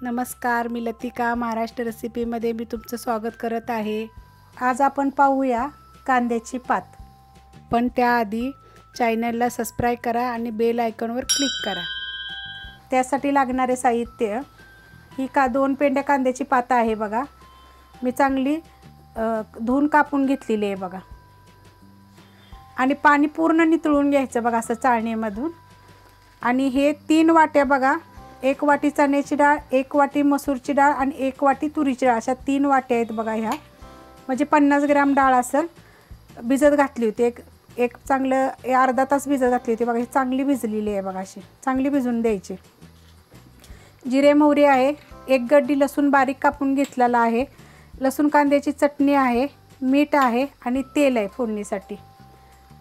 नमस्कार, मी लतिका महाराष्ट्र रेसिपीमध्ये मी तुमचं स्वागत करत आहे। आज आपण पाहूया कांद्याची पात। पण त्याआधी चॅनलला सबस्क्राइब करा आणि बेल आयकॉनवर क्लिक करा। त्यासाठी लागणारे साहित्य ही दोन पेंड्या कांद्याची पात आहे बघा। मी चांगली धुवून कापून घेतलेली आहे बघा। आणि पाणी पूर्ण नितळून घ्यायचं बघा असं चाळणीमधून। आणि हे 3 वाट्या बघा, 1 वाटी चण्याची डाळ, 1 वाटी मसूरची डाळ आणि 1 वाटी तुरीची डाळ, अशा 3 वाट्या आहेत बघा। ह्या म्हणजे 50 ग्रॅम डाळ असेल, भिजत घातली होती। एक चांगलं अर्धा तास भिजत घातली होती बघा। ही चांगली भिजलेली आहे बघा, अशी चांगली भिजून द्यायची। जिरे मोहरी आहे, 1 गड्डी लसूण बारीक कापून घेतलेला आहे, लसूण कांद्याची चटणी आहे, मीठ आहे आणि तेल आहे फोडणीसाठी।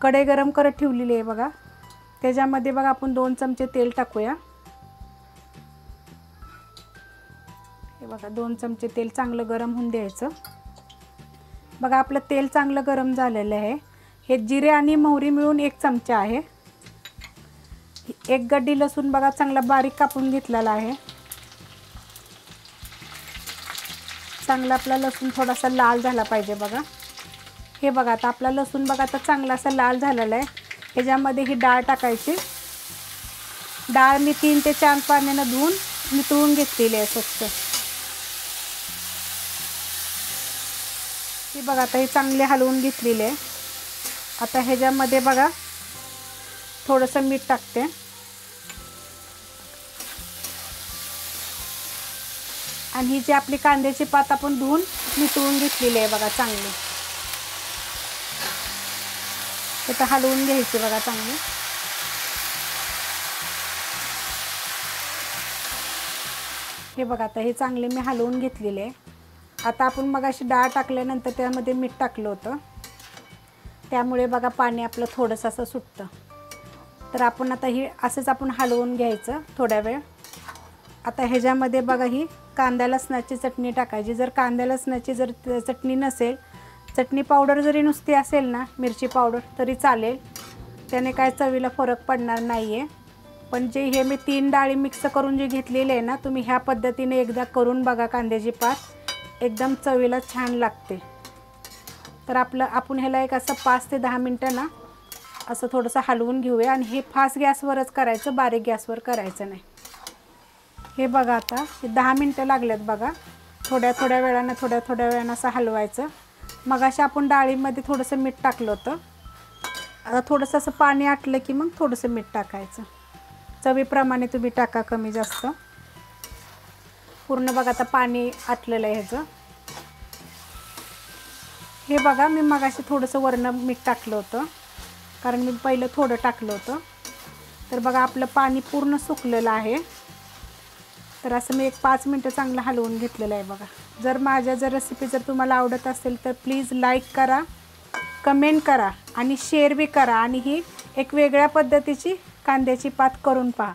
कढई गरम करत ठेवलेली आहे बघा। त्याच्यामध्ये बघा आपण 2 चमचे तेल टाकूया। हे बघा 2 चमचे तेल चांगलं गरम होऊन द्यायचं बघा। आपलं तेल चांगलं गरम झालेलं आहे। हे जिरे आणि मोहरी मिळून 1 चमचा आहे। 1 गड्डी लसूण बघा चांगला बारीक कापून घेतलेला आहे। चांगला आपला लसूण थोडासा लाल झाला पाहिजे बघा। हे बघा आता आपला लसूण बघा आता चांगला असा लाल झालेला आहे। ह्याच्यामध्ये ही डाळ टाकायची। डाळ मी 3 ते 4 पाण्याने धुवून नितळून घेतलेली आहे स्वच्छ। हे बघा आता हे चांगले हलवून घेतलेले आहे। आता ह्याच्यामध्ये बघा थोडंसं मीठ टाकते। आणि ही जी आपली कांद्याची पात आपण धुवून नितळून घेतलेली आहे बघा चांगली। आता हलवून घ्यायची बघा चांगली। हे बघा आता हे चांगले मी हलवून घेतलेले आहे। आता आपण मगाशी डाळ टाकल्यानंतर त्यामध्ये मीठ टाकलं होतं, त्यामुळे बघा पाणी आपलं थोडंसं असं सुटतं। तर आपण आता ही असंच आपण हलवून घ्यायचं थोड्या वेळ। आता ह्याच्यामध्ये बघा ही कांदा लसणाची चटणी टाकायची। जर कांदा लसणाची जर चटणी नसेल, चटणी पावडर जरी नुसती असेल ना, मिरची पावडर तरी चालेल, त्याने काय चवीला फरक पडणार नाही आहे। पण जे हे मी 3 डाळी मिक्स करून जे घेतलेले आहे ना, तुम्ही ह्या पद्धतीने एकदा करून बघा। कांद्याची पात एकदम चवीला छान लागते। तर आपण ह्याला एक असं 5 ते 10 मिनटं ना असं थोडंसं हलवून घेऊया। आणि हे फास्ट गॅसवरच करायचं, बारीक गॅसवर करायचं नाही। हे बघा आता हे 10 मिनटं लागलेत बघा। थोड्या वेळानं असं हलवायचं। मगाशी आपण डाळीमध्ये थोडंसं मीठ टाकलं होतं। आता थोडंसं असं पाणी आटलं की मग थोडंसं मीठ टाकायचं। चवीप्रमाणे तुम्ही टाका, कमी जास्त। पूर्ण बघा आता पाणी आटलेलं आहे ह्याचं। हे बघा मी मगाशी थोडंसं वरनं मीठ टाकलं होतं, कारण मी पहिलं थोडं टाकलं होतं। तर बघा आपलं पाणी पूर्ण सुकलेलं आहे। तर असं मी एक 5 मिनटं चांगलं हलवून घेतलेलं आहे बघा। जर माझ्या रेसिपी जर तुम्हाला आवडत असेल तर प्लीज लाईक करा, कमेंट करा आणि शेअर बी करा। आणि ही एक वेगळ्या पद्धतीची कांद्याची पात करून पहा।